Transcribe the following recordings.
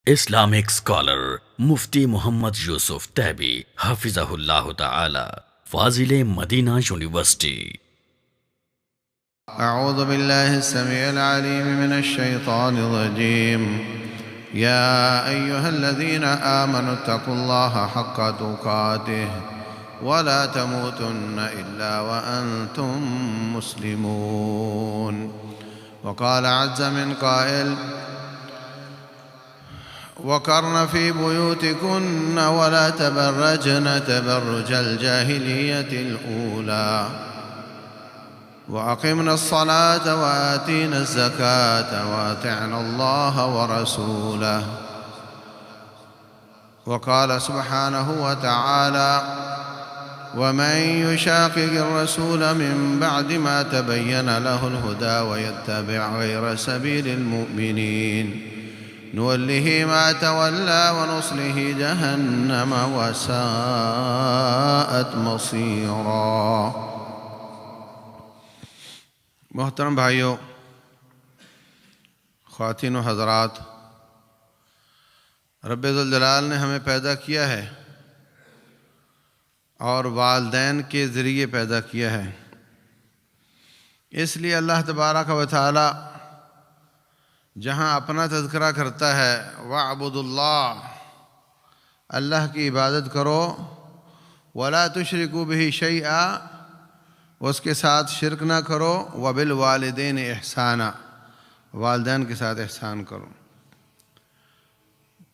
Islamic scholar Mufti Muhammad Yusuf Taibi Hafizahullah Ta'ala, Fazil Madina University. أعوذ بالله السميع العليم من الشيطان الرجيم. يا أيها الذين آمنوا اتقوا الله حق تقاته ولا تموتن إلا وأنتم مسلمون. وقال عز من قائل: وقرن في بيوتكن ولا تبرجن تبرج الجاهلية الأولى وأقمنا الصلاة وآتينا الزكاة وأطعنا الله ورسوله. وقال سبحانه وتعالى: ومن يشاقق الرسول من بعد ما تبين له الهدى ويتبع غير سبيل المؤمنين نوله ما تولى ونصله جهنم وساءت مصيرا. محترم بھائیوں، خواتین و حضرات، رب ذوالجلال نے ہمیں پیدا کیا ہے اور والدین کے ذریعے پیدا کیا ہے. اس لیے اللہ تبارک و تعالی جہاں اپنا تذکرہ کرتا ہے وَاعْبُدُوا اللَّهَ، اللہ کی عبادت کرو، وَلَا تُشْرِكُوا بِهِ شَيْئًا، اس کے ساتھ شرک نہ کرو، وَبِالْوَالِدَيْنِ احسانا، والدین کے ساتھ احسان کرو.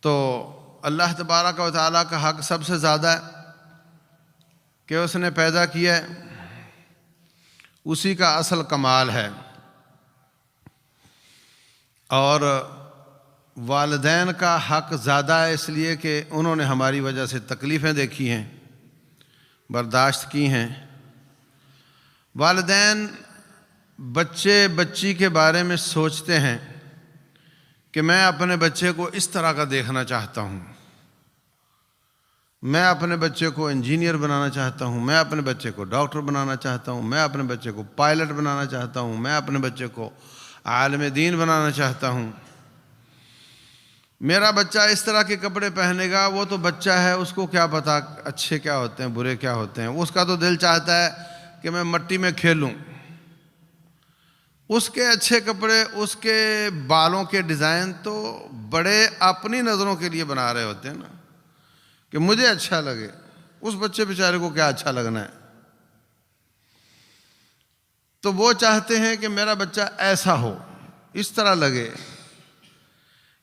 تو اللہ تبارک و تعالیٰ کا حق سب سے زیادہ ہے کہ اس نے پیدا کیا ہے، اسی کا اصل کمال ہے. اور والدین کا حق زیادہ ہے اس لیے کہ انہوں نے ہماری وجہ سے تکلیفیں دیکھی ہیں، برداشت کی ہیں. والدین بچے بچی کے بارے میں سوچتے ہیں کہ میں اپنے بچے کو اس طرح کا دیکھنا چاہتا ہوں، میں اپنے بچے کو انجینئر بنانا چاہتا ہوں، میں اپنے بچے کو ڈاکٹر بنانا چاہتا ہوں، میں اپنے بچے کو پائلٹ بنانا چاہتا ہوں، میں اپنے بچے کو عالم دین بنانا چاہتا ہوں. میرا بچہ اس طرح کے کپڑے پہنے گا، وہ تو بچہ ہے، اس کو کیا پتا اچھے کیا ہوتے ہیں برے کیا ہوتے ہیں. اس کا تو دل چاہتا ہے کہ میں مٹی میں کھیلوں. اس کے اچھے کپڑے، اس کے بالوں کے ڈیزائن تو بڑے اپنی نظروں کے لیے بنا رہے ہوتے ہیں نا، کہ مجھے اچھا لگے. اس بچے بیچارے کو کیا اچھا لگنا ہے؟ تو وہ چاہتے ہیں کہ میرا بچہ ایسا ہو، اس طرح لگے.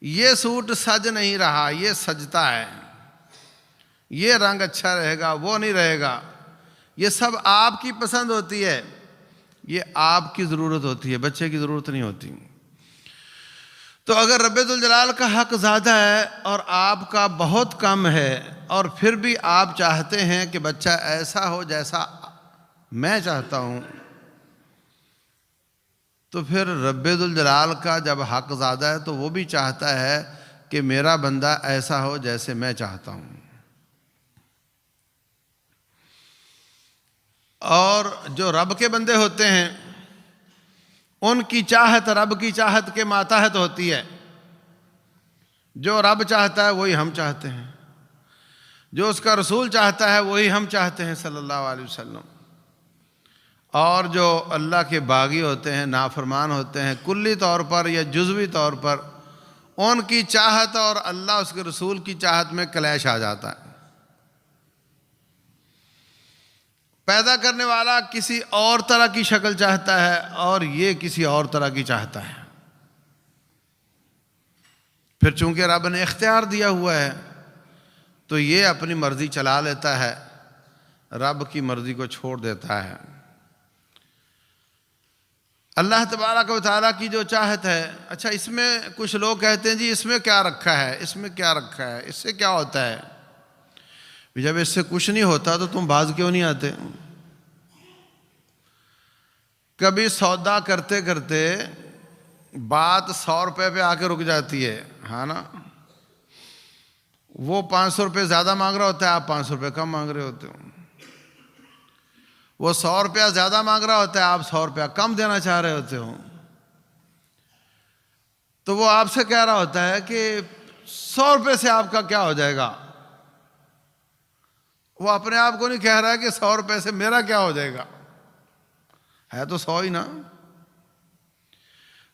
یہ سوٹ سج نہیں رہا، یہ سجتا ہے، یہ رنگ اچھا رہے گا، وہ نہیں رہے گا. یہ سب آپ کی پسند ہوتی ہے، یہ آپ کی ضرورت ہوتی ہے، بچے کی ضرورت نہیں ہوتی. تو اگر رب ذوالجلال کا حق زیادہ ہے اور آپ کا بہت کم ہے، اور پھر بھی آپ چاہتے ہیں کہ بچہ ایسا ہو جیسا میں چاہتا ہوں، تو پھر رب ذوالجلال کا جب حق زیادہ ہے تو وہ بھی چاہتا ہے کہ میرا بندہ ایسا ہو جیسے میں چاہتا ہوں. اور جو رب کے بندے ہوتے ہیں ان کی چاہت رب کی چاہت کے ماتحت ہوتی ہے. جو رب چاہتا ہے وہی ہم چاہتے ہیں، جو اس کا رسول چاہتا ہے وہی ہم چاہتے ہیں صلی اللہ علیہ وسلم. اور جو اللہ کے باغی ہوتے ہیں، نافرمان ہوتے ہیں، کلی طور پر یا جزوی طور پر ان کی چاہت اور اللہ اس کے رسول کی چاہت میں کلیش آ جاتا ہے. پیدا کرنے والا کسی اور طرح کی شکل چاہتا ہے اور یہ کسی اور طرح کی چاہتا ہے. پھر چونکہ رب نے اختیار دیا ہوا ہے تو یہ اپنی مرضی چلا لیتا ہے، رب کی مرضی کو چھوڑ دیتا ہے. اللہ تبارک و تعالیٰ کی جو چاہت ہے، اچھا اس میں کچھ لوگ کہتے ہیں جی اس میں کیا رکھا ہے، اس میں کیا رکھا ہے، اس سے کیا ہوتا ہے؟ جب اس سے کچھ نہیں ہوتا تو تم باز کیوں نہیں آتے؟ کبھی سودا کرتے کرتے بات 100 روپے پہ آ کے رک جاتی ہے، ہاں نا. وہ 500 روپے زیادہ مانگ رہا ہوتا ہے، آپ 500 روپے کم مانگ رہے ہوتے ہو. وہ 100 روپیہ زیادہ مانگ رہا ہوتا ہے، آپ 100 روپیہ کم دینا چاہ رہے ہوتے ہو. تو وہ آپ سے کہہ رہا ہوتا ہے کہ 100 روپے سے آپ کا کیا ہو جائے گا؟ وہ اپنے آپ کو نہیں کہہ رہا ہے کہ 100 روپے سے میرا کیا ہو جائے گا، ہے تو 100 ہی نا۔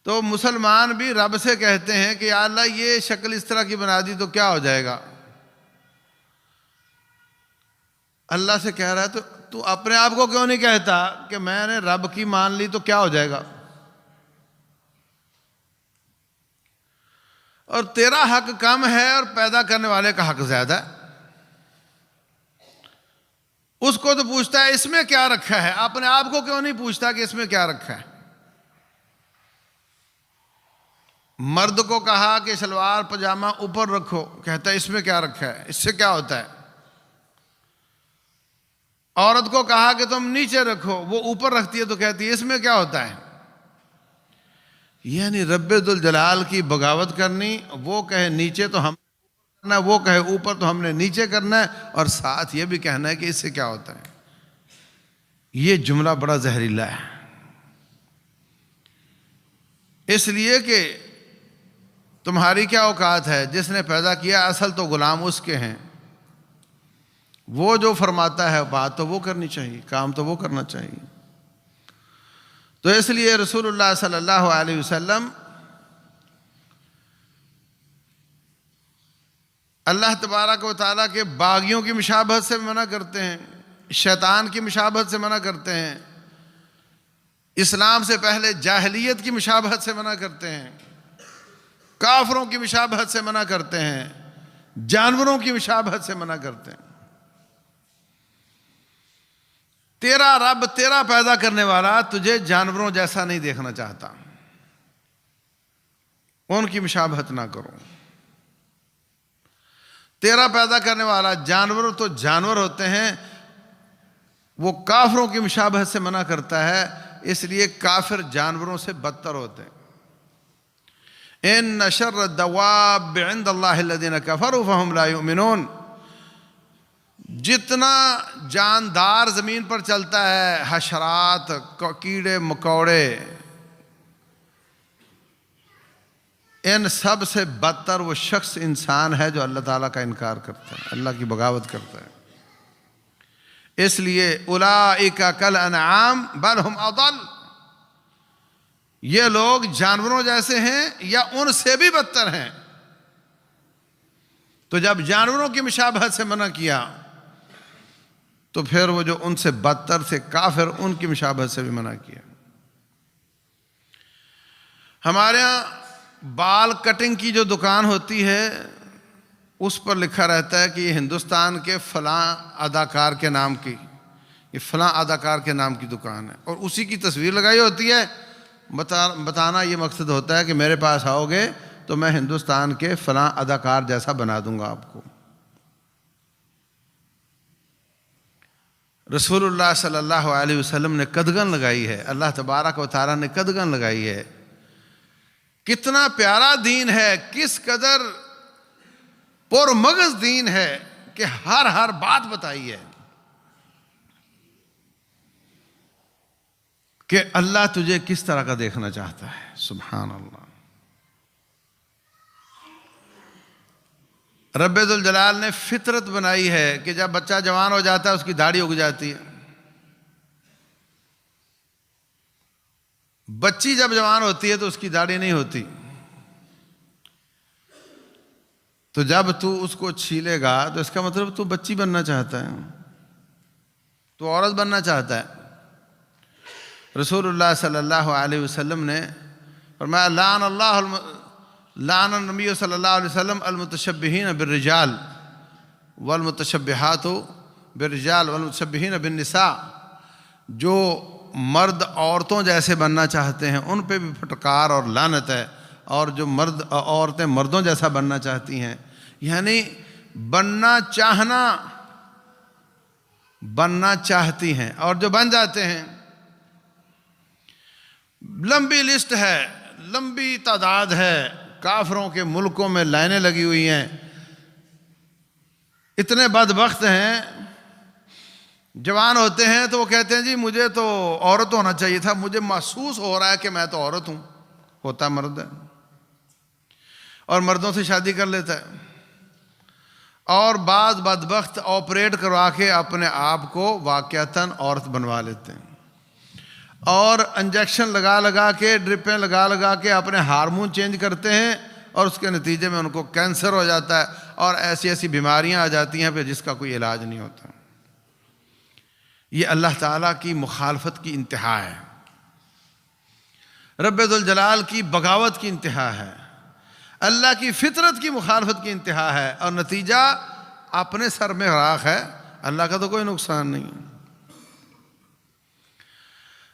تو مسلمان بھی رب سے کہتے ہیں کہ یا اللہ یہ شکل اس طرح کی بنا دی تو کیا ہو جائے گا؟ اللہ سے کہہ رہا ہے تو اپنے آپ کو کیوں نہیں کہتا کہ میں نے رب کی مان لی تو کیا ہو جائے گا؟ اور تیرا حق کم ہے اور پیدا کرنے والے کا حق زیادہ ہے۔ اس کو تو پوچھتا ہے اس میں کیا رکھا ہے، اپنے آپ کو کیوں نہیں پوچھتا کہ اس میں کیا رکھا ہے؟ مرد کو کہا کہ شلوار پجامہ اوپر رکھو، کہتا ہے اس میں کیا رکھا ہے، اس سے کیا ہوتا ہے؟ عورت کو کہا کہ تم نیچے رکھو، وہ اوپر رکھتی ہے تو کہتی ہے اس میں کیا ہوتا ہے؟ یعنی رب ذوالجلال کی بغاوت کرنی، وہ کہے نیچے تو ہم کرنا ہے، وہ کہے اوپر تو ہم نے نیچے کرنا ہے، اور ساتھ یہ بھی کہنا ہے کہ اس سے کیا ہوتا ہے۔ یہ جملہ بڑا زہریلا ہے، اس لیے کہ تمہاری کیا اوقات ہے؟ جس نے پیدا کیا اصل تو غلام اس کے ہیں، وہ جو فرماتا ہے بات تو وہ کرنی چاہیے، کام تو وہ کرنا چاہیے۔ تو اس لیے رسول اللہ صلی اللہ علیہ وسلم اللہ تبارک و تعالیٰ کے باغیوں کی مشابہت سے منع کرتے ہیں، شیطان کی مشابہت سے منع کرتے ہیں، اسلام سے پہلے جاہلیت کی مشابہت سے منع کرتے ہیں، کافروں کی مشابہت سے منع کرتے ہیں، جانوروں کی مشابہت سے منع کرتے ہیں۔ تیرا رب، تیرا پیدا کرنے والا تجھے جانوروں جیسا نہیں دیکھنا چاہتا، ان کی مشابہت نہ کرو۔ تیرا پیدا کرنے والا، جانور تو جانور ہوتے ہیں، وہ کافروں کی مشابہت سے منع کرتا ہے، اس لیے کافر جانوروں سے بدتر ہوتے ہیں۔ ان شر الدواب عند اللہ الذین کفروا فہم لا یؤمنون۔ جتنا جاندار زمین پر چلتا ہے، حشرات، کیڑے مکوڑے، ان سب سے بدتر وہ شخص انسان ہے جو اللہ تعالیٰ کا انکار کرتا ہے، اللہ کی بغاوت کرتا ہے۔ اس لیے اولئک کالانعام بل ہم اضل، یہ لوگ جانوروں جیسے ہیں یا ان سے بھی بدتر ہیں۔ تو جب جانوروں کی مشابہت سے منع کیا تو پھر وہ جو ان سے بدتر تھے کافر، ان کی مشابہت سے بھی منع کیا۔ ہمارے ہاں بال کٹنگ کی جو دکان ہوتی ہے اس پر لکھا رہتا ہے کہ یہ ہندوستان کے فلاں اداکار کے نام کی، یہ فلاں اداکار کے نام کی دکان ہے، اور اسی کی تصویر لگائی ہوتی ہے۔ بتانا یہ مقصد ہوتا ہے کہ میرے پاس آؤ گے تو میں ہندوستان کے فلاں اداکار جیسا بنا دوں گا آپ کو۔ رسول اللہ صلی اللہ علیہ وسلم نے قدغن لگائی ہے، اللہ تبارک و تعالیٰ نے قدغن لگائی ہے۔ کتنا پیارا دین ہے، کس قدر پر مغز دین ہے کہ ہر بات بتائی ہے کہ اللہ تجھے کس طرح کا دیکھنا چاہتا ہے۔ سبحان اللہ۔ رب ذوالجلال نے فطرت بنائی ہے کہ جب بچہ جوان ہو جاتا ہے اس کی داڑھی اگ جاتی ہے، بچی جب جوان ہوتی ہے تو اس کی داڑھی نہیں ہوتی۔ تو جب تو اس کو چھیلے گا تو اس کا مطلب تو بچی بننا چاہتا ہے، تو عورت بننا چاہتا ہے۔ رسول اللہ صلی اللہ علیہ وسلم نے فرمایا لعن النبی صلی اللہ علیہ وسلم المتشبہین بالرجال والمتشبہات بالرجال والمتشبہین بالنساء، جو مرد عورتوں جیسے بننا چاہتے ہیں ان پہ بھی پھٹکار اور لعنت ہے، اور جو عورتیں مردوں جیسا بننا چاہتی ہیں، یعنی بننا چاہتی ہیں اور جو بن جاتے ہیں۔ لمبی لسٹ ہے، لمبی تعداد ہے، کافروں کے ملکوں میں لائنیں لگی ہوئی ہیں۔ اتنے بدبخت ہیں، جوان ہوتے ہیں تو وہ کہتے ہیں جی مجھے تو عورت ہونا چاہیے تھا، مجھے محسوس ہو رہا ہے کہ میں تو عورت ہوں، ہوتا مرد ہے۔ اور مردوں سے شادی کر لیتا ہے، اور بعض بدبخت آپریٹ کروا کے اپنے آپ کو واقعتاً عورت بنوا لیتے ہیں، اور انجیکشن لگا لگا کے، ڈرپیں لگا لگا کے اپنے ہارمون چینج کرتے ہیں، اور اس کے نتیجے میں ان کو کینسر ہو جاتا ہے اور ایسی ایسی بیماریاں آ جاتی ہیں پھر جس کا کوئی علاج نہیں ہوتا۔ یہ اللہ تعالیٰ کی مخالفت کی انتہا ہے، رب ذوالجلال کی بغاوت کی انتہا ہے، اللہ کی فطرت کی مخالفت کی انتہا ہے، اور نتیجہ اپنے سر میں راکھ ہے، اللہ کا تو کوئی نقصان نہیں ہے۔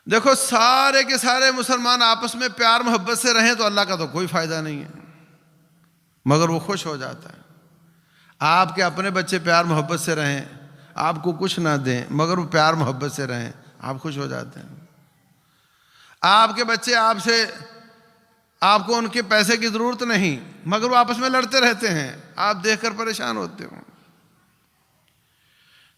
دیکھو سارے کے سارے مسلمان آپس میں پیار محبت سے رہیں تو اللہ کا تو کوئی فائدہ نہیں ہے، مگر وہ خوش ہو جاتا ہے۔ آپ کے اپنے بچے پیار محبت سے رہیں، آپ کو کچھ نہ دیں مگر وہ پیار محبت سے رہیں، آپ خوش ہو جاتے ہیں۔ آپ کے بچے آپ کو ان کے پیسے کی ضرورت نہیں مگر وہ آپس میں لڑتے رہتے ہیں، آپ دیکھ کر پریشان ہوتے ہو۔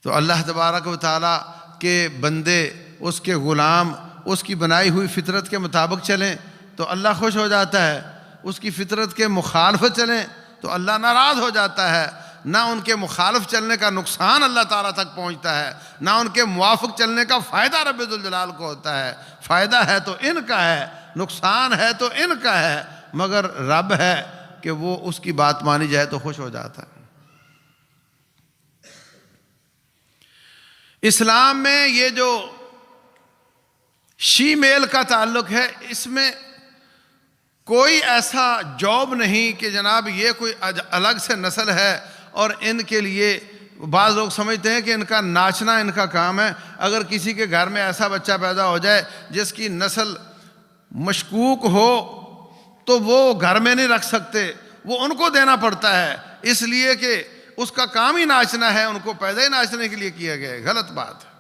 تو اللہ تبارک و تعالیٰ کے بندے، اس کے غلام، اس کی بنائی ہوئی فطرت کے مطابق چلیں تو اللہ خوش ہو جاتا ہے، اس کی فطرت کے مخالف چلیں تو اللہ ناراض ہو جاتا ہے۔ نہ ان کے مخالف چلنے کا نقصان اللہ تعالیٰ تک پہنچتا ہے، نہ ان کے موافق چلنے کا فائدہ رب ذوالجلال کو ہوتا ہے۔ فائدہ ہے تو ان کا ہے، نقصان ہے تو ان کا ہے، مگر رب ہے کہ وہ اس کی بات مانی جائے تو خوش ہو جاتا ہے۔ اسلام میں یہ جو شی میل کا تعلق ہے، اس میں کوئی ایسا جاب نہیں کہ جناب یہ کوئی الگ سے نسل ہے اور ان کے لیے بعض لوگ سمجھتے ہیں کہ ان کا ناچنا ان کا کام ہے۔ اگر کسی کے گھر میں ایسا بچہ پیدا ہو جائے جس کی نسل مشکوک ہو تو وہ گھر میں نہیں رکھ سکتے، وہ ان کو دینا پڑتا ہے، اس لیے کہ اس کا کام ہی ناچنا ہے، ان کو پیدا ہی ناچنے کے لیے کیا گیا ہے۔ غلط بات ہے۔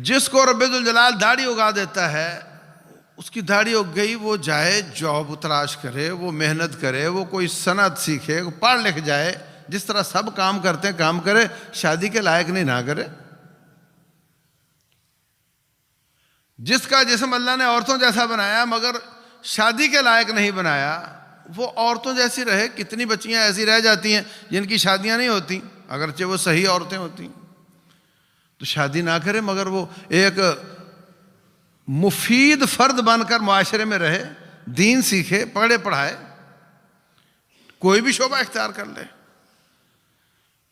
جس کو رب ذوالجلال داڑھی اگا دیتا ہے، اس کی داڑھی اگ گئی، وہ جائے جاب تلاش کرے، وہ محنت کرے، وہ کوئی صنعت سیکھے، وہ پڑھ لکھ جائے، جس طرح سب کام کرتے ہیں کام کرے، شادی کے لائق نہیں نہ کرے۔ جس کا جسم اللہ نے عورتوں جیسا بنایا مگر شادی کے لائق نہیں بنایا، وہ عورتوں جیسی رہے۔ کتنی بچیاں ایسی رہ جاتی ہیں جن کی شادیاں نہیں ہوتی اگرچہ وہ صحیح عورتیں ہوتی، تو شادی نہ کرے مگر وہ ایک مفید فرد بن کر معاشرے میں رہے، دین سیکھے، پڑھے پڑھائے، کوئی بھی شعبہ اختیار کر لے۔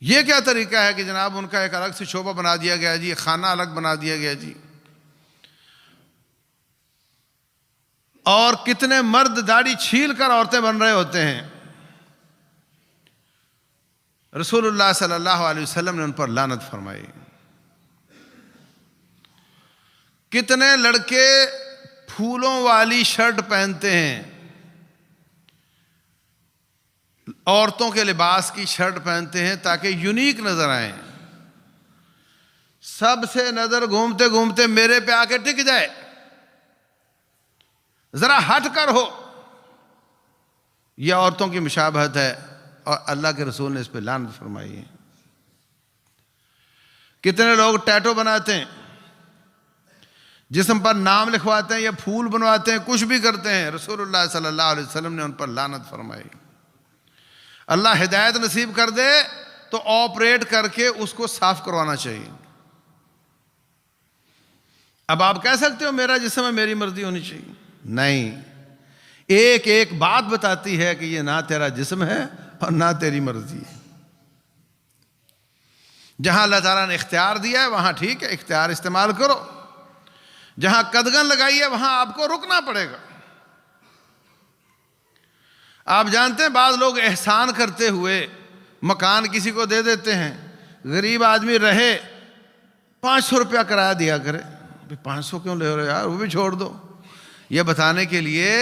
یہ کیا طریقہ ہے کہ جناب ان کا ایک الگ سے شعبہ بنا دیا گیا جی، خانہ الگ بنا دیا گیا جی۔ اور کتنے مرد داڑھی چھیل کر عورتیں بن رہے ہوتے ہیں۔ رسول اللہ صلی اللہ علیہ وسلم نے ان پر لعنت فرمائی۔ کتنے لڑکے پھولوں والی شرٹ پہنتے ہیں، عورتوں کے لباس کی شرٹ پہنتے ہیں تاکہ یونیک نظر آئیں، سب سے نظر گھومتے گھومتے میرے پہ آ کے ٹک جائے، ذرا ہٹ کر ہو۔ یہ عورتوں کی مشابہت ہے اور اللہ کے رسول نے اس پہ لعنت فرمائی ہے۔ کتنے لوگ ٹیٹو بناتے ہیں، جسم پر نام لکھواتے ہیں یا پھول بنواتے ہیں، کچھ بھی کرتے ہیں، رسول اللہ صلی اللہ علیہ وسلم نے ان پر لعنت فرمائی۔ اللہ ہدایت نصیب کر دے تو آپریٹ کر کے اس کو صاف کروانا چاہیے۔ اب آپ کہہ سکتے ہو میرا جسم ہے، میری مرضی ہونی چاہیے، نہیں، ایک ایک بات بتاتی ہے کہ یہ نہ تیرا جسم ہے اور نہ تیری مرضی ہے۔ جہاں اللہ تعالیٰ نے اختیار دیا ہے وہاں ٹھیک ہے، اختیار استعمال کرو، جہاں قدغن لگائی ہے وہاں آپ کو رکنا پڑے گا۔ آپ جانتے ہیں بعض لوگ احسان کرتے ہوئے مکان کسی کو دے دیتے ہیں، غریب آدمی رہے، 500 روپیہ کرایہ دیا کرے، 500 کیوں لے رہے یار، وہ بھی چھوڑ دو، یہ بتانے کے لیے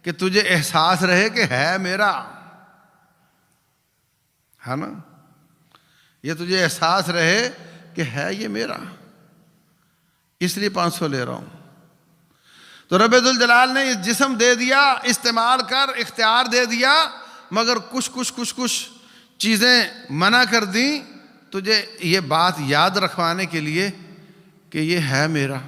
کہ تجھے احساس رہے کہ ہے میرا، ہے نا، یہ تجھے احساس رہے کہ ہے یہ میرا، اس لیے 500 لے رہا ہوں۔ تو رب ذوالجلال نے جسم دے دیا، استعمال کر، اختیار دے دیا، مگر کچھ چیزیں منع کر دیں تجھے یہ بات یاد رکھوانے کے لیے کہ یہ ہے میرا۔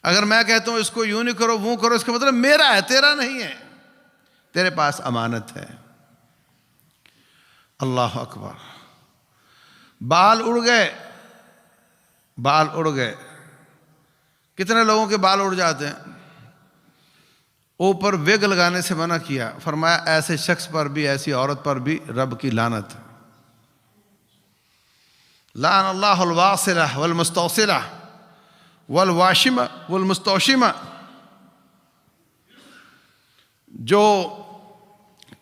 اگر میں کہتا ہوں اس کو یوں نہیں کرو وہ کرو، اس کا مطلب میرا ہے، تیرا نہیں ہے، تیرے پاس امانت ہے۔ اللہ اکبر۔ بال اڑ گئے، بال اڑ گئے، کتنے لوگوں کے بال اڑ جاتے ہیں؟ اوپر ویگ لگانے سے منع کیا، فرمایا ایسے شخص پر بھی، ایسی عورت پر بھی رب کی لعنت۔ لعن اللہ الواصلہ والمستوصلہ والواشمہ والمستوشمہ، جو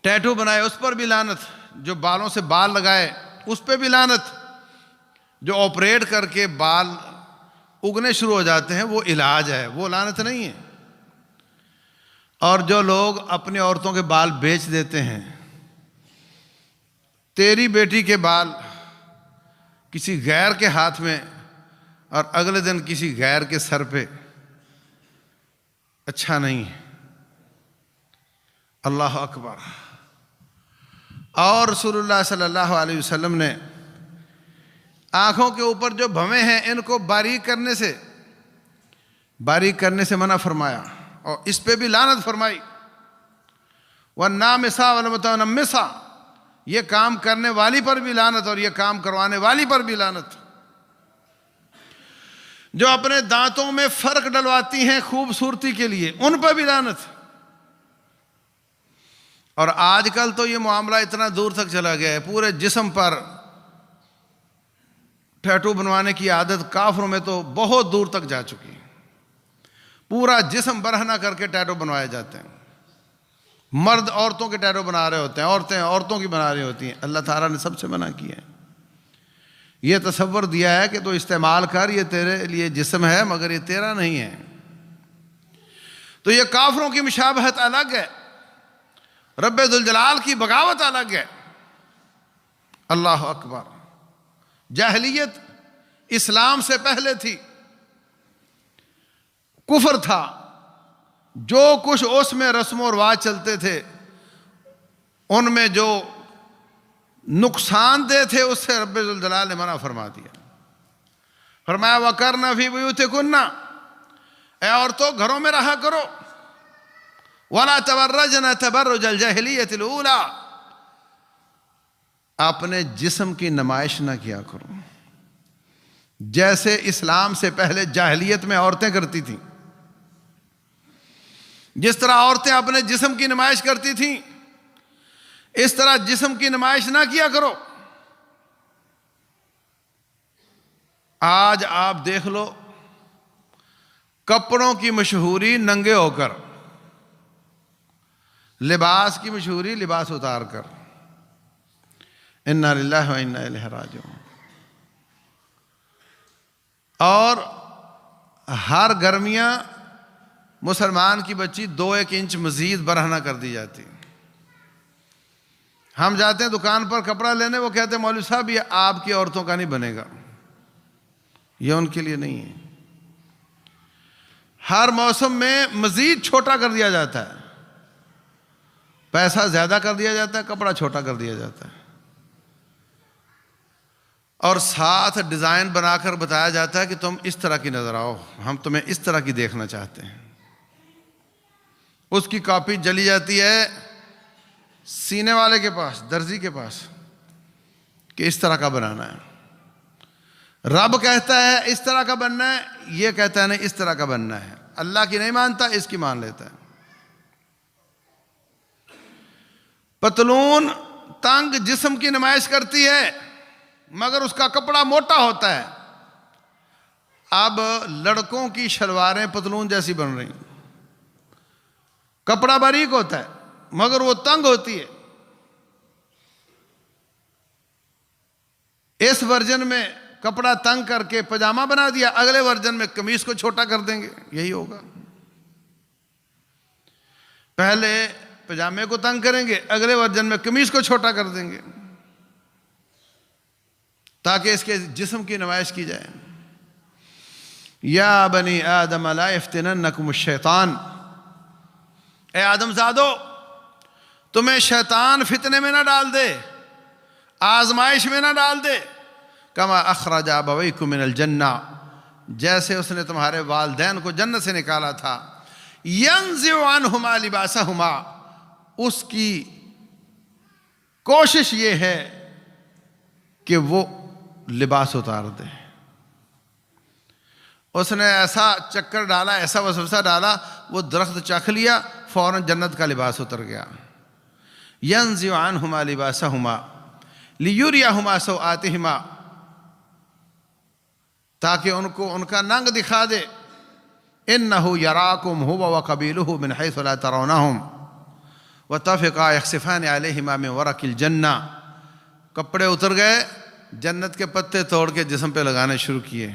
ٹیٹو بنائے اس پر بھی لعنت، جو بالوں سے بال لگائے اس پہ بھی لعنت، جو آپریٹ کر کے بال اگنے شروع ہو جاتے ہیں وہ علاج ہے، وہ لعنت نہیں ہے۔ اور جو لوگ اپنی عورتوں کے بال بیچ دیتے ہیں، تیری بیٹی کے بال کسی غیر کے ہاتھ میں اور اگلے دن کسی غیر کے سر پہ، اچھا نہیں ہے۔ اللہ اکبر۔ اور رسول اللہ صلی اللہ علیہ وسلم نے آنکھوں کے اوپر جو بھویں ہیں ان کو باریک کرنے سے منع فرمایا، اور اس پہ بھی لعنت فرمائی۔ وَالنَّامِسَةَ وَالْمُتَنَمِّسَةَ، یہ کام کرنے والی پر بھی لعنت اور یہ کام کروانے والی پر بھی لعنت۔ جو اپنے دانتوں میں فرق ڈلواتی ہیں خوبصورتی کے لیے، ان پر بھی لعنت۔ اور آج کل تو یہ معاملہ اتنا دور تک چلا گیا ہے، پورے جسم پر ٹیٹو بنوانے کی عادت کافروں میں تو بہت دور تک جا چکی ہے۔ پورا جسم برہنہ کر کے ٹیٹو بنوائے جاتے ہیں، مرد عورتوں کے ٹیٹو بنا رہے ہوتے ہیں، عورتیں عورتوں کی بنا رہی ہوتی ہیں۔ اللہ تعالیٰ نے سب سے منع کیا ہے، یہ تصور دیا ہے کہ تو استعمال کر، یہ تیرے لیے جسم ہے مگر یہ تیرا نہیں ہے۔ تو یہ کافروں کی مشابہت الگ ہے، رب ذوالجلال کی بغاوت الگ ہے۔ اللہ اکبر۔ جاہلیت اسلام سے پہلے تھی، کفر تھا، جو کچھ اس میں رسم و رواج چلتے تھے ان میں جو نقصان دہ تھے اس سے رب ذوالجلال نے منع فرما دیا۔ فرمایا وَقَرْنَ فِي بُيُوتِكُنَّ، اے عورتوں گھروں میں رہا کرو، وَلَا تَبَرَّجْنَ تَبَرُّجَ الْجَاهِلِيَّةِ الْأُولَى، اپنے جسم کی نمائش نہ کیا کرو جیسے اسلام سے پہلے جاہلیت میں عورتیں کرتی تھیں۔ جس طرح عورتیں اپنے جسم کی نمائش کرتی تھیں اس طرح جسم کی نمائش نہ کیا کرو۔ آج آپ دیکھ لو کپڑوں کی مشہوری ننگے ہو کر، لباس کی مشہوری لباس اتار کر۔ انا للہ و انا الیہ راجعون۔ اور ہر گرمیاں مسلمان کی بچی 2-1 انچ مزید برہنہ کر دی جاتی۔ ہم جاتے ہیں دکان پر کپڑا لینے، وہ کہتے ہیں مولوی صاحب یہ آپ کی عورتوں کا نہیں بنے گا، یہ ان کے لیے نہیں ہے۔ ہر موسم میں مزید چھوٹا کر دیا جاتا ہے، پیسہ زیادہ کر دیا جاتا ہے، کپڑا چھوٹا کر دیا جاتا ہے، اور ساتھ ڈیزائن بنا کر بتایا جاتا ہے کہ تم اس طرح کی نظر آؤ، ہم تمہیں اس طرح کی دیکھنا چاہتے ہیں۔ اس کی کاپی جلی جاتی ہے سینے والے کے پاس، درزی کے پاس، کہ اس طرح کا بنانا ہے۔ رب کہتا ہے اس طرح کا بننا ہے، یہ کہتا ہے نہیں اس طرح کا بننا ہے۔ اللہ کی نہیں مانتا، اس کی مان لیتا ہے۔ پتلون تنگ جسم کی نمائش کرتی ہے مگر اس کا کپڑا موٹا ہوتا ہے۔ اب لڑکوں کی شلواریں پتلون جیسی بن رہی ہیں، کپڑا باریک ہوتا ہے مگر وہ تنگ ہوتی ہے۔ اس ورژن میں کپڑا تنگ کر کے پجامہ بنا دیا، اگلے ورژن میں قمیص کو چھوٹا کر دیں گے، یہی ہوگا۔ پہلے پجامے کو تنگ کریں گے، اگلے ورژن میں قمیص کو چھوٹا کر دیں گے تاکہ اس کے جسم کی نمائش کی جائے۔ یا بنی آدم لا یفتننکم الشیطان، اے آدم زادو تمہیں شیطان فتنے میں نہ ڈال دے، آزمائش میں نہ ڈال دے۔ کما اخرج ابویکم من الجنہ، جیسے اس نے تمہارے والدین کو جنت سے نکالا تھا. ينزع عنهما لباسهما، اس کی کوشش یہ ہے کہ وہ لباس اتار دے. اس نے ایسا چکر ڈالا، ایسا وسوسہ ڈالا، وہ درخت چکھ لیا، فوراً جنت کا لباس اتر گیا. ينزع عنهما لباسهما ليريهما سوآتهما، تاکہ ان کو ان کا ننگ دکھا دے. إنه يراكم هو وقبيله من حيث لا ترونهم واتفقا يخسفان عليهما من ورق الجنة. کپڑے اتر گئے، جنت کے پتے توڑ کے جسم پہ لگانے شروع کیے.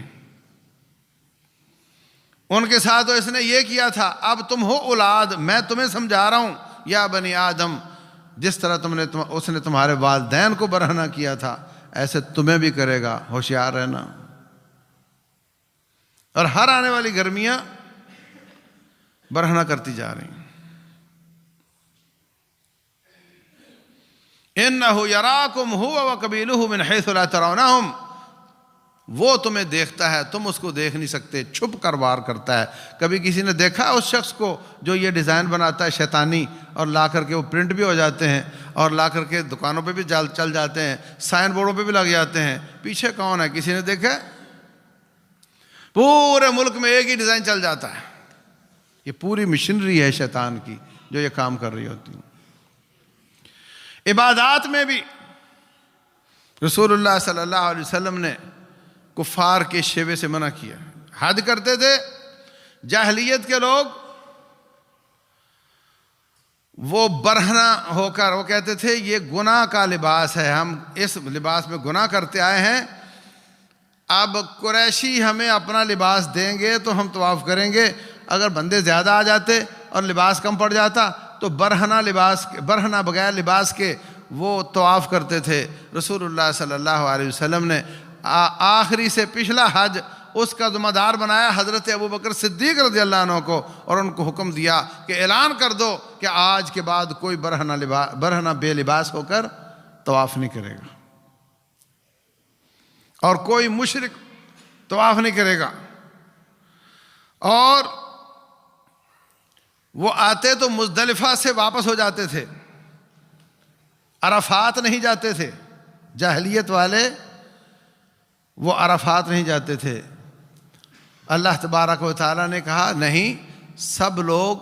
ان کے ساتھ تو اس نے یہ کیا تھا. اب تم ہو اولاد، میں تمہیں سمجھا رہا ہوں، یا بنی آدم، جس طرح اس نے تمہارے والدین کو برہنہ کیا تھا، ایسے تمہیں بھی کرے گا، ہوشیار رہنا. اور ہر آنے والی گرمیاں برہنہ کرتی جا رہی ہیں. إِنَّهُ يَرَاكُمْ هُوَ وَقَبِيلُهُ مِنْ حَيْثُ لَا تَرَوْنَهُمْ، وہ تمہیں دیکھتا ہے، تم اس کو دیکھ نہیں سکتے، چھپ کر وار کرتا ہے. کبھی کسی نے دیکھا اس شخص کو جو یہ ڈیزائن بناتا ہے شیطانی، اور لا کر کے وہ پرنٹ بھی ہو جاتے ہیں، اور لا کر کے دکانوں پہ بھی چل جاتے ہیں، سائن بورڈوں پہ بھی لگ جاتے ہیں. پیچھے کون ہے؟ کسی نے دیکھا؟ پورے ملک میں ایک ہی ڈیزائن چل جاتا ہے. یہ پوری مشینری ہے شیطان کی جو یہ کام کر رہی ہوتی ہے. عبادات میں بھی رسول اللہ صلی اللہ علیہ وسلم نے کفار کے شیوے سے منع کیا. حد کرتے تھے جاہلیت کے لوگ، وہ برہنہ ہو کر وہ کہتے تھے یہ گناہ کا لباس ہے، ہم اس لباس میں گناہ کرتے آئے ہیں، اب قریشی ہمیں اپنا لباس دیں گے تو ہم طواف کریں گے. اگر بندے زیادہ آ جاتے اور لباس کم پڑ جاتا تو برہنہ بغیر لباس کے وہ طواف کرتے تھے. رسول اللہ صلی اللہ علیہ وسلم نے آخری سے پچھلا حج اس کا ذمہ دار بنایا حضرت ابوبکر صدیق رضی اللہ عنہ کو، اور ان کو حکم دیا کہ اعلان کر دو کہ آج کے بعد کوئی برہنہ بے لباس ہو کر طواف نہیں کرے گا، اور کوئی مشرک طواف نہیں کرے گا. اور وہ آتے تو مزدلفہ سے واپس ہو جاتے تھے، عرفات نہیں جاتے تھے. جاہلیت والے وہ عرفات نہیں جاتے تھے. اللہ تبارک و تعالیٰ نے کہا نہیں، سب لوگ،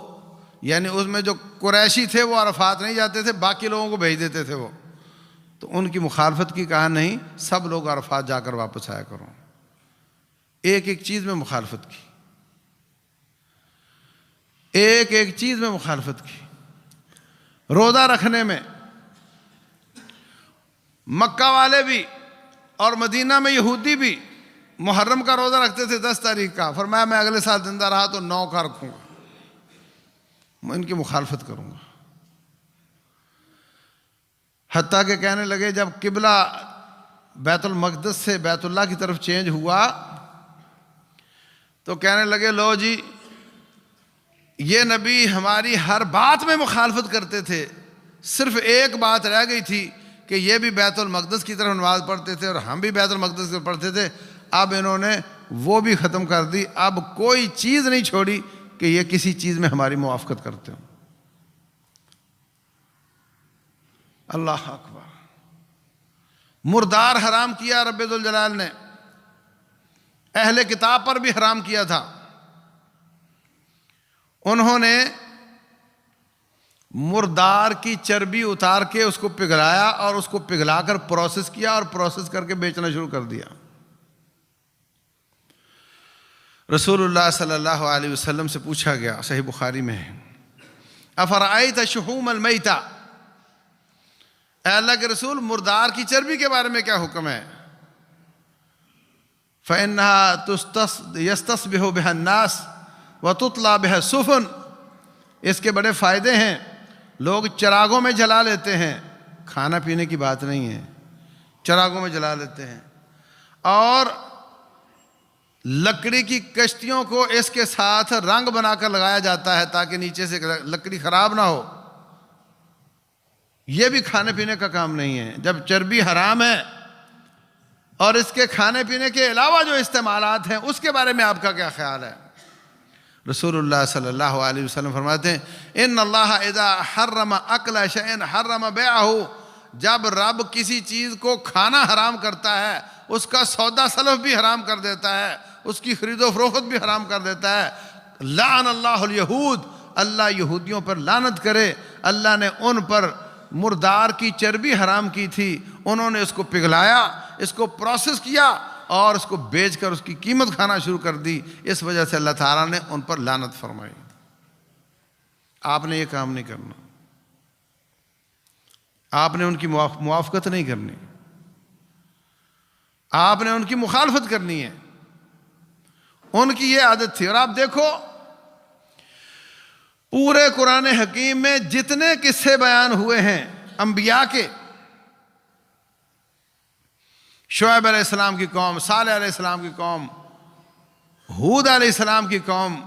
یعنی اس میں جو قریشی تھے وہ عرفات نہیں جاتے تھے، باقی لوگوں کو بھیج دیتے تھے وہ. تو ان کی مخالفت کی، کہا نہیں، سب لوگ عرفات جا کر واپس آیا کرو. ایک ایک چیز میں مخالفت کی، ایک ایک چیز میں مخالفت کی. روزہ رکھنے میں مکہ والے بھی اور مدینہ میں یہودی بھی محرم کا روزہ رکھتے تھے 10 تاریخ کا. فرمایا میں اگلے سال زندہ رہا تو 9 کا رکھوں گا، میں ان کی مخالفت کروں گا. حتیٰ کہ کہنے لگے جب قبلہ بیت المقدس سے بیت اللہ کی طرف چینج ہوا تو کہنے لگے لو جی، یہ نبی ہماری ہر بات میں مخالفت کرتے تھے، صرف ایک بات رہ گئی تھی کہ یہ بھی بیت المقدس کی طرف نماز پڑھتے تھے اور ہم بھی بیت المقدس کی طرف پڑھتے تھے. اب انہوں نے وہ بھی ختم کر دی، اب کوئی چیز نہیں چھوڑی کہ یہ کسی چیز میں ہماری موافقت کرتے ہوں. اللہ اکبر. مردار حرام کیا رب ذوالجلال نے، اہل کتاب پر بھی حرام کیا تھا. انہوں نے مردار کی چربی اتار کے اس کو پگھلایا اور اس کو پگھلا کر پروسیس کیا اور پروسیس کر کے بیچنا شروع کر دیا. رسول اللہ صلی اللہ علیہ وسلم سے پوچھا گیا، صحیح بخاری میں ہے، افرأیت شحوم المیتہ، اے اللہ کے رسول مردار کی چربی کے بارے میں کیا حکم ہے؟ فإنها يستصبح بها الناس وتطلى بها السفن، اس کے بڑے فائدے ہیں. لوگ چراغوں میں جلا لیتے ہیں، کھانا پینے کی بات نہیں ہے، چراغوں میں جلا لیتے ہیں. اور لکڑی کی کشتیوں کو اس کے ساتھ رنگ بنا کر لگایا جاتا ہے تاکہ نیچے سے لکڑی خراب نہ ہو. یہ بھی کھانے پینے کا کام نہیں ہے. جب چربی حرام ہے اور اس کے کھانے پینے کے علاوہ جو استعمالات ہیں اس کے بارے میں آپ کا کیا خیال ہے؟ رسول اللہ صلی اللہ علیہ وسلم فرماتے ہیں ان اللہ اذا حرم اکل شیء حرم بیعہ، جب رب کسی چیز کو کھانا حرام کرتا ہے اس کا سودا سلف بھی حرام کر دیتا ہے، اس کی خرید و فروخت بھی حرام کر دیتا ہے۔ لعن اللہ الیہود، اللہ یہودیوں پر لعنت کرے، اللہ نے ان پر مردار کی چربی حرام کی تھی، انہوں نے اس کو پگھلایا، اس کو پروسیس کیا اور اس کو بیچ کر اس کی قیمت کھانا شروع کر دی، اس وجہ سے اللہ تعالیٰ نے ان پر لعنت فرمائی۔ آپ نے یہ کام نہیں کرنا، آپ نے ان کی موافقت نہیں کرنی، آپ نے ان کی مخالفت کرنی ہے۔ ان کی یہ عادت تھی۔ اور آپ دیکھو پورے قرآن حکیم میں جتنے قصے بیان ہوئے ہیں انبیاء کے، شعیب علیہ السلام کی قوم، صالح علیہ السلام کی قوم، ہود علیہ السلام کی قوم،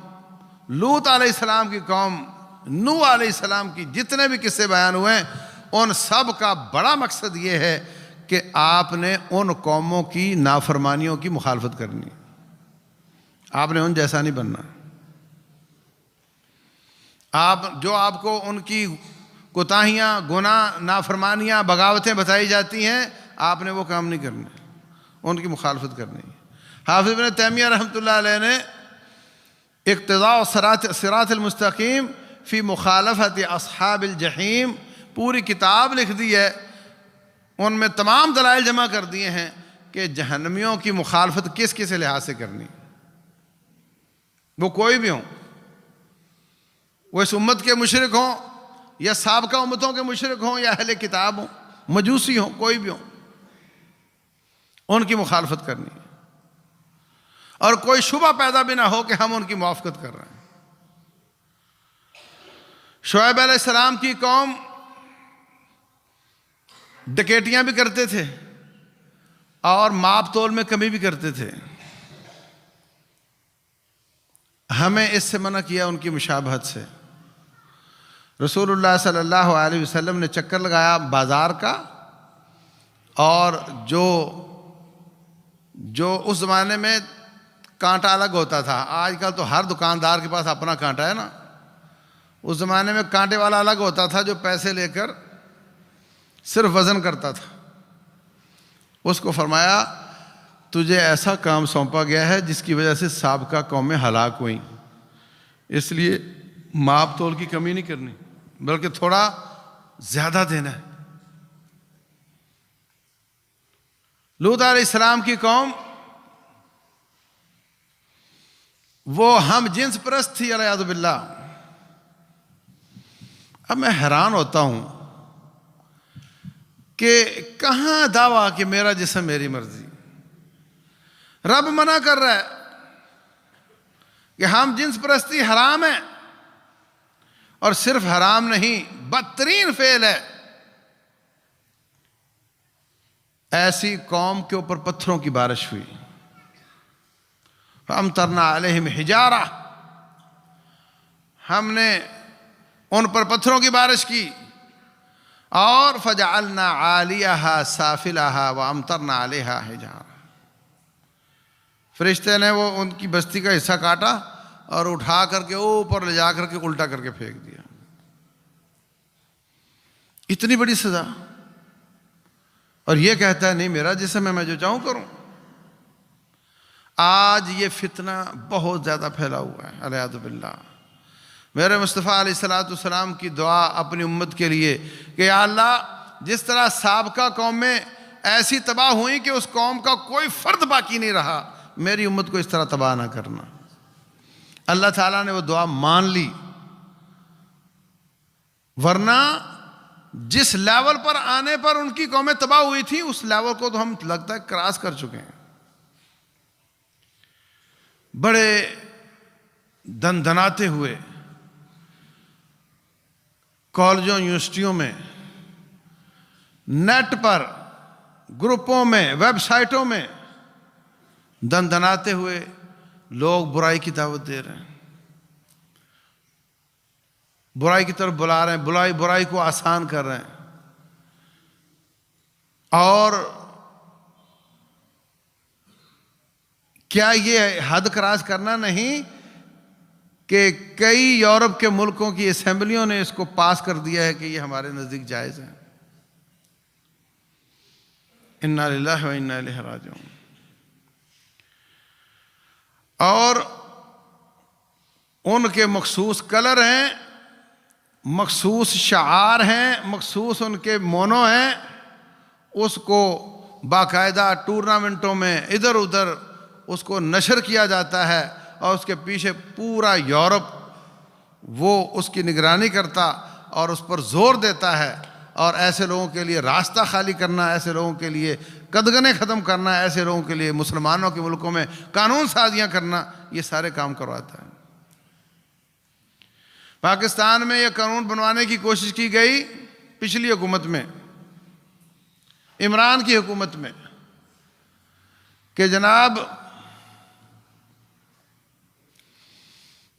لوط علیہ السلام کی قوم، نوح علیہ السلام کی، جتنے بھی قصے بیان ہوئے ہیں ان سب کا بڑا مقصد یہ ہے کہ آپ نے ان قوموں کی نافرمانیوں کی مخالفت کرنی، آپ نے ان جیسا نہیں بننا۔ آپ کو ان کی کوتاہیاں، گناہ، نافرمانیاں، بغاوتیں بتائی جاتی ہیں، آپ نے وہ کام نہیں کرنے، ان کی مخالفت کرنی ہے۔ حافظ ابن تیمیہ رحمۃ اللہ علیہ نے اقتضاء الصراط المستقیم فی مخالفت اصحاب الجحیم پوری کتاب لکھ دی ہے، ان میں تمام دلائل جمع کر دیے ہیں کہ جہنمیوں کی مخالفت کس کس لحاظ سے کرنی، وہ کوئی بھی ہوں، وہ اس امت کے مشرک ہوں یا سابقہ امتوں کے مشرک ہوں یا اہل کتاب ہوں، مجوسی ہوں، کوئی بھی ہوں، ان کی مخالفت کرنی ہے، اور کوئی شبہ پیدا بھی نہ ہو کہ ہم ان کی موافقت کر رہے ہیں۔ شعیب علیہ السلام کی قوم ڈکیٹیاں بھی کرتے تھے اور ماپ تول میں کمی بھی کرتے تھے، ہمیں اس سے منع کیا ان کی مشابہت سے۔ رسول اللہ صلی اللہ علیہ وسلم نے چکر لگایا بازار کا، اور جو اس زمانے میں کانٹا الگ ہوتا تھا، آج کل تو ہر دکاندار کے پاس اپنا کانٹا ہے نا، اس زمانے میں کانٹے والا الگ ہوتا تھا جو پیسے لے کر صرف وزن کرتا تھا۔ اس کو فرمایا تجھے ایسا کام سونپا گیا ہے جس کی وجہ سے سابقہ قومیں ہلاک ہوئیں، اس لیے ماپ تول کی کمی نہیں کرنی بلکہ تھوڑا زیادہ دینا ہے۔ لوط علیہ السلام کی قوم وہ ہم جنس پرست تھی والعیاذ باللہ۔ اب میں حیران ہوتا ہوں کہ کہاں دعویٰ کہ میرا جسم میری مرضی، رب منع کر رہا ہے کہ ہم جنس پرستی حرام ہے، اور صرف حرام نہیں بدترین فعل ہے۔ ایسی قوم کے اوپر پتھروں کی بارش ہوئی، فَأَمْطَرْنَا عَلَيْهِمْ حِجَارَةً، ہم نے ان پر پتھروں کی بارش کی، اور فَجَعَلْنَا عَالِيَهَا سَافِلَهَا وَأَمْطَرْنَا عَلَيْهَا حِجَارَةً، فرشتے نے وہ ان کی بستی کا حصہ کاٹا اور اٹھا کر کے اوپر لے جا کر کے الٹا کر کے پھینک دیا۔ اتنی بڑی سزا، اور یہ کہتا ہے نہیں میرا جسم ہے، میں جو چاہوں کروں۔ آج یہ فتنہ بہت زیادہ پھیلا ہوا ہے والعیاذ باللہ۔ میرے مصطفیٰ علیہ السلام کی دعا اپنی امت کے لیے کہ یا اللہ جس طرح سابقہ قومیں ایسی تباہ ہوئیں کہ اس قوم کا کوئی فرد باقی نہیں رہا، میری امت کو اس طرح تباہ نہ کرنا۔ اللہ تعالیٰ نے وہ دعا مان لی، ورنہ جس لیول پر آنے پر ان کی قومیں تباہ ہوئی تھی اس لیول کو تو ہم لگتا ہے کراس کر چکے ہیں۔ بڑے دندناتے ہوئے کالجوں، یونیورسٹیوں میں، نیٹ پر، گروپوں میں، ویب سائٹوں میں دندناتے ہوئے لوگ برائی کی دعوت دے رہے ہیں، برائی کی طرف بلا رہے ہیں، برائی کو آسان کر رہے ہیں، اور کیا یہ حد کراس کرنا نہیں کہ کئی یورپ کے ملکوں کی اسمبلیوں نے اس کو پاس کر دیا ہے کہ یہ ہمارے نزدیک جائز ہے؟ انا للہ و انا الیہ راجعون۔ اور ان کے مخصوص کلر ہیں، مخصوص شعار ہیں، مخصوص ان کے مونو ہیں، اس کو باقاعدہ ٹورنامنٹوں میں ادھر ادھر اس کو نشر کیا جاتا ہے، اور اس کے پیچھے پورا یورپ وہ اس کی نگرانی کرتا اور اس پر زور دیتا ہے، اور ایسے لوگوں کے لیے راستہ خالی کرنا، ایسے لوگوں کے لیے قدغنیں ختم کرنا، ایسے لوگوں کے لیے مسلمانوں کے ملکوں میں قانون سازیاں کرنا، یہ سارے کام کرواتا ہے۔ پاکستان میں یہ قانون بنوانے کی کوشش کی گئی پچھلی حکومت میں، عمران کی حکومت میں، کہ جناب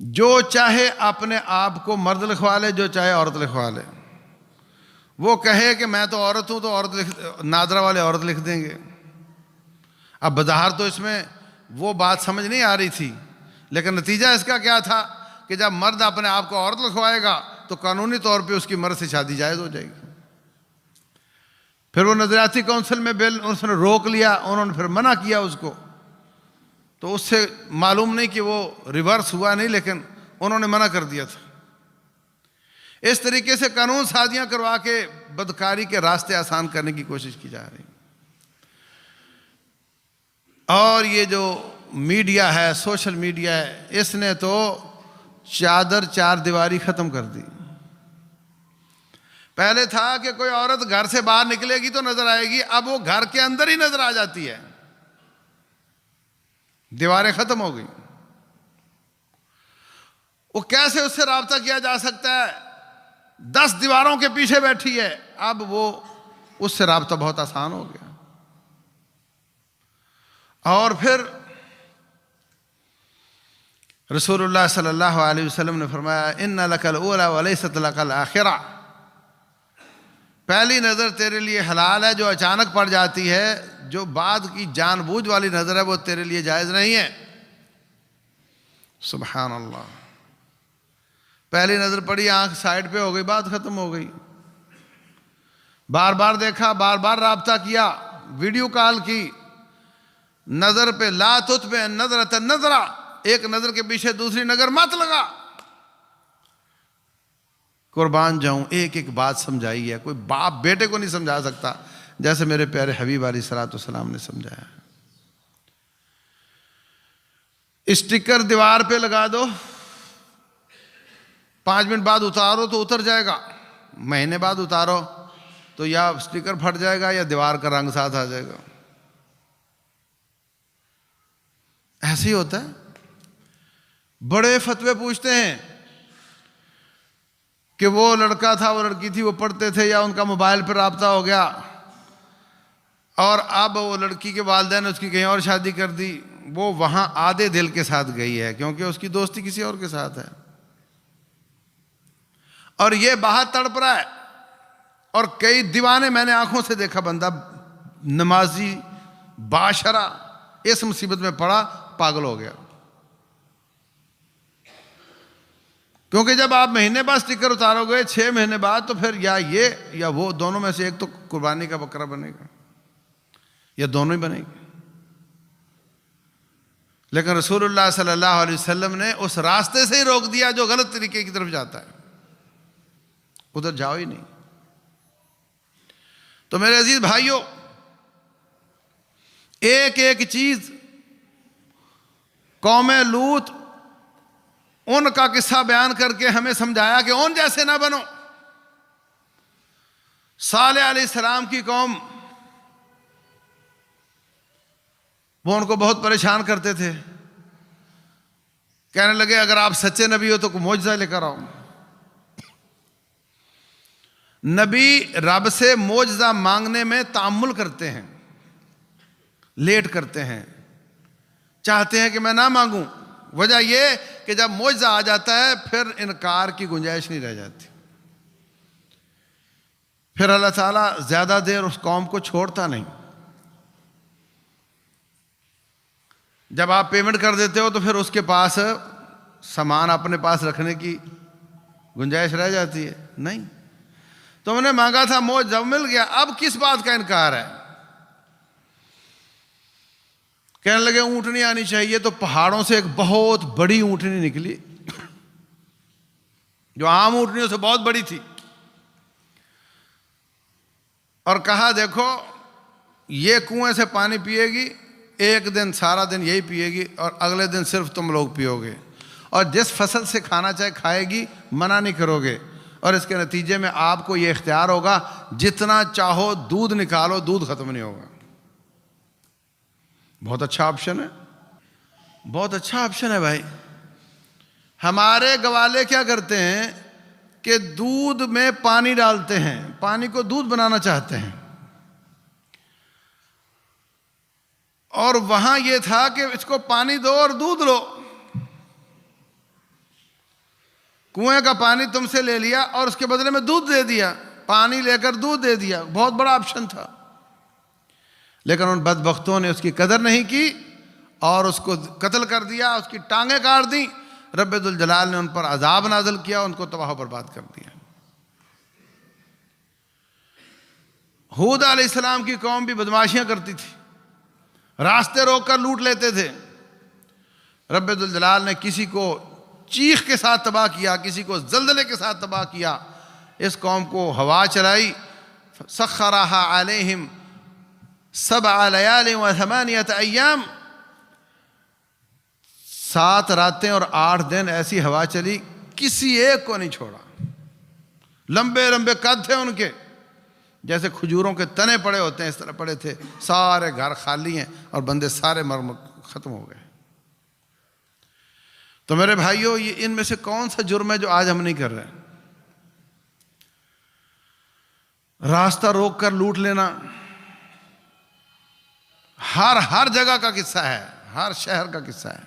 جو چاہے اپنے آپ کو مرد لکھوا لے، جو چاہے عورت لکھوا لے، وہ کہے کہ میں تو عورت ہوں تو عورت نادرا والے عورت لکھ دیں گے۔ اب بظاہر تو اس میں وہ بات سمجھ نہیں آ رہی تھی، لیکن نتیجہ اس کا کیا تھا کہ جب مرد اپنے آپ کو عورت لکھوائے گا تو قانونی طور پہ اس کی مرد سے شادی جائز ہو جائے گی۔ پھر وہ نظریاتی کونسل میں بل اس نے روک لیا، انہوں نے پھر منع کیا اس کو، تو اس سے معلوم نہیں کہ وہ ریورس ہوا نہیں، لیکن انہوں نے منع کر دیا تھا۔ اس طریقے سے قانون سازیاں کروا کے بدکاری کے راستے آسان کرنے کی کوشش کی جا رہی۔ اور یہ جو میڈیا ہے، سوشل میڈیا ہے، اس نے تو چادر چار دیواری ختم کر دی۔ پہلے تھا کہ کوئی عورت گھر سے باہر نکلے گی تو نظر آئے گی، اب وہ گھر کے اندر ہی نظر آ جاتی ہے، دیواریں ختم ہو گئی۔ وہ کیسے اس سے رابطہ کیا جا سکتا ہے؟ 10 دیواروں کے پیچھے بیٹھی ہے، اب وہ اس سے رابطہ بہت آسان ہو گیا۔ اور پھر رسول اللہ صلی اللہ علیہ وسلم نے فرمایا ان لک الاولی ولیست لک الاخرہ، پہلی نظر تیرے لیے حلال ہے جو اچانک پڑ جاتی ہے، جو بعد کی جان بوجھ والی نظر ہے وہ تیرے لیے جائز نہیں ہے۔ سبحان اللہ، پہلی نظر پڑی، آنکھ سائڈ پہ ہو گئی، بات ختم ہو گئی۔ بار بار دیکھا، بار بار رابطہ کیا، ویڈیو کال کی، نظر پہ لا تتبع نظرۃ نظرہ، ایک نظر کے پیچھے دوسری نظر مت لگا۔ قربان جاؤں، ایک ایک بات سمجھائی ہے، کوئی باپ بیٹے کو نہیں سمجھا سکتا جیسے میرے پیارے حبیب علیہ الصلوۃ والسلام نے سمجھایا۔ اسٹیکر دیوار پہ لگا دو، 5 منٹ بعد اتارو تو اتر جائے گا، مہینے بعد اتارو تو یا اسٹیکر پھٹ جائے گا یا دیوار کا رنگ ساتھ آ جائے گا۔ ایسے ہی ہوتا ہے۔ بڑے فتوے پوچھتے ہیں کہ وہ لڑکا تھا، وہ لڑکی تھی، وہ پڑھتے تھے یا ان کا موبائل پر رابطہ ہو گیا، اور اب وہ لڑکی کے والدین نے اس کی کہیں اور شادی کر دی، وہ وہاں آدھے دل کے ساتھ گئی ہے کیونکہ اس کی دوستی کسی اور کے ساتھ ہے، اور یہ باہر تڑپ رہا ہے۔ اور کئی دیوانے میں نے آنکھوں سے دیکھا، بندہ نمازی باشرہ اس مصیبت میں پڑا، پاگل ہو گیا۔ کیونکہ جب آپ مہینے بعد سٹیکر اتارو گے، 6 مہینے بعد، تو پھر یا یہ یا وہ، دونوں میں سے ایک تو قربانی کا بکرا بنے گا یا دونوں ہی بنے گے۔ لیکن رسول اللہ صلی اللہ علیہ وسلم نے اس راستے سے ہی روک دیا جو غلط طریقے کی طرف جاتا ہے، ادھر جاؤ ہی نہیں۔ تو میرے عزیز بھائیوں، ایک ایک چیز، قوم لوط، ان کا قصہ بیان کر کے ہمیں سمجھایا کہ ان جیسے نہ بنو۔ صالح علیہ السلام کی قوم، وہ ان کو بہت پریشان کرتے تھے، کہنے لگے اگر آپ سچے نبی ہو تو کوئی معجزہ لے کر آؤ۔ نبی رب سے معجزہ مانگنے میں تعامل کرتے ہیں، لیٹ کرتے ہیں، چاہتے ہیں کہ میں نہ مانگوں۔ وجہ یہ کہ جب معجزہ آ جاتا ہے پھر انکار کی گنجائش نہیں رہ جاتی، پھر اللہ تعالیٰ زیادہ دیر اس قوم کو چھوڑتا نہیں۔ جب آپ پیمنٹ کر دیتے ہو تو پھر اس کے پاس سامان اپنے پاس رکھنے کی گنجائش رہ جاتی ہے؟ نہیں. تم نے مانگا تھا موج جب مل گیا، اب کس بات کا انکار ہے؟ کہنے لگے اونٹنی آنی چاہیے، تو پہاڑوں سے ایک بہت بڑی اونٹنی نکلی جو عام اونٹنیوں سے بہت بڑی تھی، اور کہا دیکھو یہ کنویں سے پانی پیے گی، ایک دن سارا دن یہی پیے گی، اور اگلے دن صرف تم لوگ پیو گے، اور جس فصل سے کھانا چاہے کھائے گی، منع نہیں کرو گے، اور اس کے نتیجے میں آپ کو یہ اختیار ہوگا جتنا چاہو دودھ نکالو، دودھ ختم نہیں ہوگا. بہت اچھا آپشن ہے، بہت اچھا آپشن ہے بھائی. ہمارے گوالے کیا کرتے ہیں کہ دودھ میں پانی ڈالتے ہیں، پانی کو دودھ بنانا چاہتے ہیں، اور وہاں یہ تھا کہ اس کو پانی دو اور دودھ لو. کنویں کا پانی تم سے لے لیا اور اس کے بدلے میں دودھ دے دیا، پانی لے کر دودھ دے دیا، بہت بڑا آپشن تھا. لیکن ان بدبختوں نے اس کی قدر نہیں کی اور اس کو قتل کر دیا، اس کی ٹانگیں کاٹ دیں. رب ذوالجلال نے ان پر عذاب نازل کیا، ان کو تباہ و برباد کر دیا. ہود علیہ السلام کی قوم بھی بدماشیاں کرتی تھی، راستے روک کر لوٹ لیتے تھے. رب ذوالجلال نے کسی کو چیخ کے ساتھ تباہ کیا، کسی کو زلزلے کے ساتھ تباہ کیا. اس قوم کو ہوا چلائی، سخرها علیہم 7 لیال و 8 ایام، 7 راتیں اور 8 دن ایسی ہوا چلی، کسی ایک کو نہیں چھوڑا. لمبے لمبے قد تھے ان کے، جیسے کھجوروں کے تنے پڑے ہوتے ہیں اس طرح پڑے تھے. سارے گھر خالی ہیں اور بندے سارے ختم ہو گئے. تو میرے بھائیوں، یہ ان میں سے کون سا جرم ہے جو آج ہم نہیں کر رہے؟ راستہ روک کر لوٹ لینا ہر جگہ کا قصہ ہے، ہر شہر کا قصہ ہے.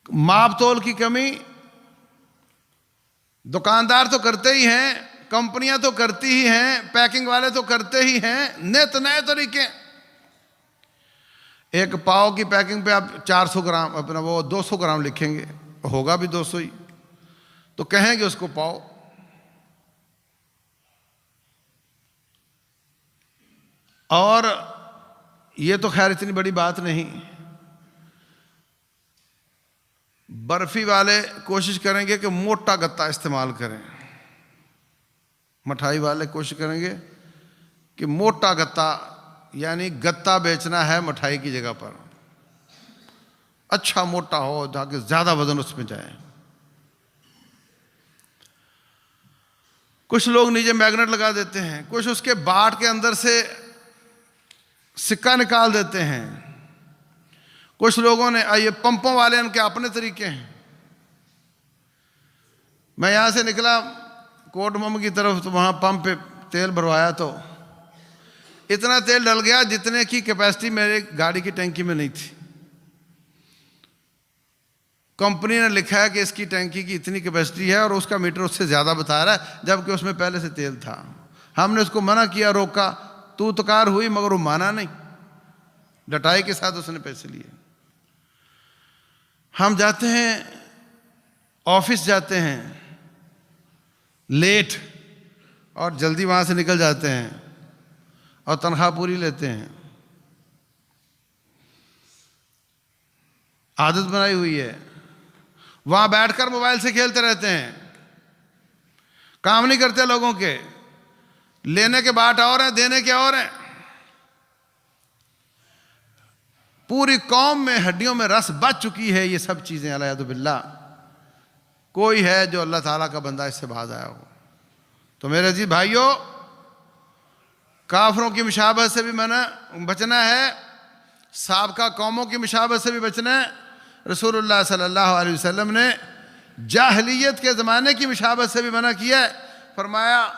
ماپ تول کی کمی، دکاندار تو کرتے ہی ہیں، کمپنیاں تو کرتی ہی ہیں، پیکنگ والے تو کرتے ہی ہیں، نت نئے طریقے. ایک پاؤ کی پیکنگ پہ آپ 400 گرام اپنا وہ 200 گرام لکھیں گے، ہوگا بھی 200 ہی، تو کہیں گے اس کو پاؤ. اور یہ تو خیر اتنی بڑی بات نہیں. برفی والے کوشش کریں گے کہ موٹا گتا استعمال کریں، مٹھائی والے کوشش کریں گے کہ موٹا گتا، یعنی گتا بیچنا ہے مٹھائی کی جگہ پر، اچھا موٹا ہو تاکہ زیادہ وزن اس میں جائے. کچھ لوگ نیچے میگنیٹ لگا دیتے ہیں، کچھ اس کے باٹ کے اندر سے سکہ نکال دیتے ہیں. کچھ لوگوں نے یہ پمپوں والے ان کے اپنے طریقے ہیں. میں یہاں سے نکلا کوٹ مم کی طرف، تو وہاں پمپ پہ تیل بھروایا تو اتنا تیل ڈل گیا جتنے کی کیپیسٹی میرے گاڑی کی ٹینکی میں نہیں تھی. کمپنی نے لکھا ہے کہ اس کی ٹینکی کی اتنی کیپیسٹی ہے اور اس کا میٹر اس سے زیادہ بتا رہا ہے، جبکہ اس میں پہلے سے تیل تھا. ہم نے اس کو منع کیا، روکا، تو تکار ہوئی، مگر وہ مانا نہیں، ڈٹائی کے ساتھ اس نے پیسے لیے. ہم جاتے ہیں آفس، جاتے ہیں لیٹ اور جلدی وہاں سے نکل جاتے ہیں اور تنخواہ پوری لیتے ہیں. عادت بنائی ہوئی ہے. وہاں بیٹھ کر موبائل سے کھیلتے رہتے ہیں، کام نہیں کرتے لوگوں کے. لینے کے باٹ اور ہیں، دینے کے اور ہیں. پوری قوم میں ہڈیوں میں رس بچ چکی ہے یہ سب چیزیں، علیہ باللہ. کوئی ہے جو اللہ تعالیٰ کا بندہ اس سے باز آیا ہو؟ تو میرے عزیز بھائیوں، کافروں کی مشابہت سے بھی بچنا ہے، سابقہ قوموں کی مشابہت سے بھی بچنا ہے. رسول اللہ صلی اللہ علیہ وسلم نے جاہلیت کے زمانے کی مشابہت سے بھی منع کیا ہے. فرمایا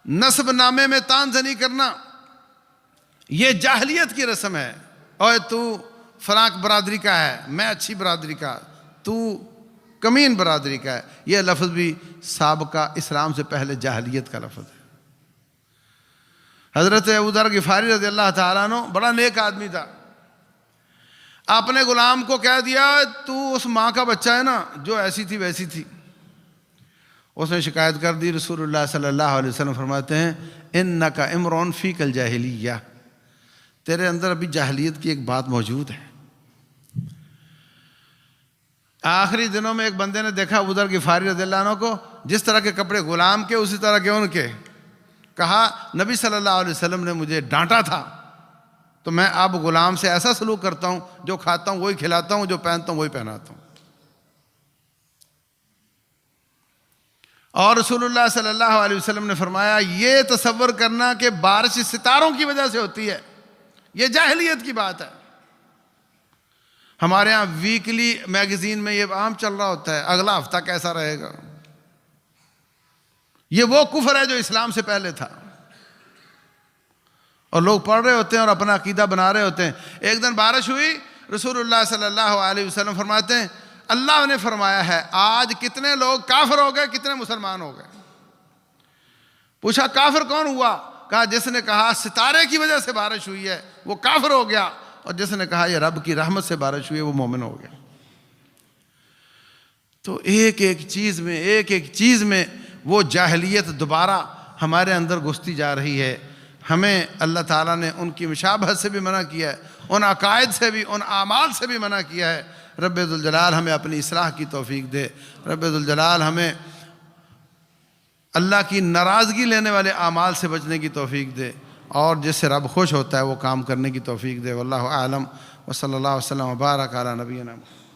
نسب نامے میں تان زنی کرنا یہ جاہلیت کی رسم ہے. اوے تو فلاں برادری کا ہے، میں اچھی برادری کا، تو کمین برادری کا ہے. یہ لفظ بھی سابقہ اسلام سے پہلے جاہلیت کا لفظ ہے. حضرت ابو ذر غفاری رضی اللہ تعالیٰ عنہ بڑا نیک آدمی تھا. اپنے غلام کو کہہ دیا تو اس ماں کا بچہ ہے نا جو ایسی تھی ویسی تھی. اس نے شکایت کر دی. رسول اللہ صلی اللہ علیہ وسلم فرماتے ہیں انک امرؤ فیک الجاہلیہ، تیرے اندر ابھی جاہلیت کی ایک بات موجود ہے. آخری دنوں میں ایک بندے نے دیکھا ابو ذر غفاری رضی اللہ عنہ کو، جس طرح کے کپڑے غلام کے اسی طرح کے ان کے. کہا نبی صلی اللہ علیہ وسلم نے مجھے ڈانٹا تھا تو میں اب غلام سے ایسا سلوک کرتا ہوں، جو کھاتا ہوں وہی کھلاتا ہوں، جو پہنتا ہوں وہی پہناتا ہوں. اور رسول اللہ صلی اللہ علیہ وسلم نے فرمایا یہ تصور کرنا کہ بارش ستاروں کی وجہ سے ہوتی ہے، یہ جاہلیت کی بات ہے. ہمارے ہاں ویکلی میگزین میں یہ عام چل رہا ہوتا ہے اگلا ہفتہ کیسا رہے گا. یہ وہ کفر ہے جو اسلام سے پہلے تھا، اور لوگ پڑھ رہے ہوتے ہیں اور اپنا عقیدہ بنا رہے ہوتے ہیں. ایک دن بارش ہوئی، رسول اللہ صلی اللہ علیہ وسلم فرماتے ہیں اللہ نے فرمایا ہے آج کتنے لوگ کافر ہو گئے کتنے مسلمان ہو گئے. پوچھا کافر کون ہوا؟ کہا جس نے کہا ستارے کی وجہ سے بارش ہوئی ہے وہ کافر ہو گیا، اور جس نے کہا یہ رب کی رحمت سے بارش ہوئی ہے وہ مومن ہو گیا. تو ایک ایک چیز میں وہ جاہلیت دوبارہ ہمارے اندر گھستی جا رہی ہے. ہمیں اللہ تعالیٰ نے ان کی مشابہت سے بھی منع کیا ہے، ان عقائد سے بھی، ان اعمال سے بھی منع کیا ہے. رب ذوالجلال ہمیں اپنی اصلاح کی توفیق دے. رب ذوالجلال ہمیں اللہ کی ناراضگی لینے والے اعمال سے بچنے کی توفیق دے، اور جس سے رب خوش ہوتا ہے وہ کام کرنے کی توفیق دے. واللہ اعلم وصلی اللہ وسلم وبارک علی نبینا محمد.